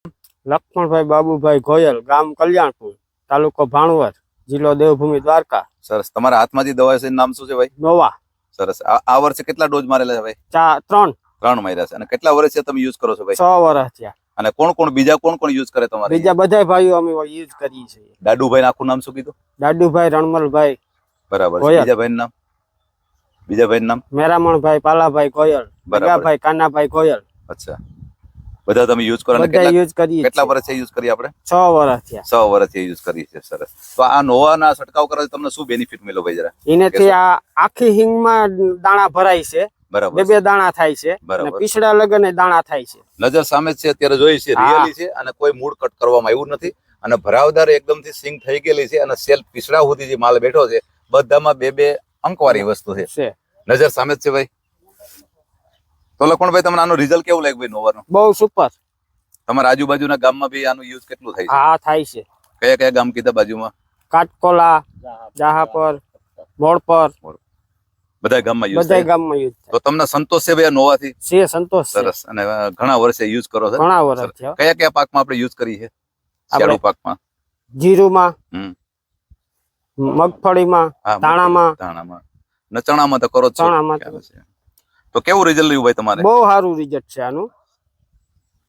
લક્ષ્મણભાઈ બાબુભાઈ ગોયલ, ગામ કલ્યાણપુર, તાલુકો ભાણવર, જિલ્લો દેવભૂમિ દ્વારકા. સરસ. તમારા હાથમાં જે દવા છે નામ શું છે ભાઈ? નોવા. સરસ. આ વર્ષે કેટલા ડોઝ મારેલા છે ભાઈ? 3 માર્યા છે. અને કેટલા વર્ષથી તમે યુઝ કરો છો ભાઈ? 6 વર્ષ થયા. અને બીજા કોણ યુઝ કરે તમારે? બીજા બધા ભાઈઓ અમે યુઝ કરીએ છીએ. દાદુભાઈ આખું નામ શું કીધું? દાદુભાઈ રણમલભાઈ. બરાબર. બીજા ભાઈનું નામ? મેરામણભાઈ પાલાભાઈ ગોયલ, બગાભાઈ કાનાભાઈ ગોયલ. અચ્છા. બધા તમે યુઝ કરો? બધા યુઝ કરીએ. કેટલા વર્ષથી યુઝ કરી આપણે? 6 વર્ષ થયા. 6 વર્ષથી યુઝ કરી છે. સરસ. તો આ નોવાના છંટકાવ કરવાથી તમને શું બેનિફિટ મળ્યો ભાઈ જરા? એનાથી આ આખી હિંગમાં દાણા ભરાય છે. બરાબર. 2 દાણા થાય છે અને પીછડા લગને દાણા થાય છે. નજર સામે છે અત્યારે જોઈ છે, રિયલી છે. અને કોઈ મૂળ કટ કરવામાં આવ્યું નથી અને ભરાવદાર એકદમથી સિંગ થઈ ગયેલી છે અને સેલ પીછડા સુધી જે માલ બેઠો છે બધામાં 2 અંકવારી વસ્તુ છે. નજર સામે જ છે ભાઈ. તો લખમણભાઈ તમને આનું રિઝલ્ટ કેવું લાગ્યું ભાઈ નોવાનું? બહુ સુપર. તમારા આજુબાજુના ગામમાં બી આનું યુઝ કેટલું થાય છે? હા, થાય છે. કયા કયા ગામ કીધા બાજુમાં? કાટકોલા, જાહાપર, મોડપર, બધા ગામમાં યુઝ બધા ગામમાં યુઝ થાય. તો તમને સંતોષ છે ભાઈ નોવાથી? છે સંતોષ. સરસ. અને ઘણા વર્ષે યુઝ કરો છો? ઘણા વર્ષ થયા. કયા કયા પાકમાં આપણે યુઝ કરી છે? શિયાળુ પાકમાં, જીરુમાં, મગફળીમાં, દાણામાં ને ચણામાં તો કરો છો. ચણામાં. તો કેવું રિઝલ્ટ રહ્યું ભાઈ તમારે? બહુ સારું રિઝલ્ટ છે આનું.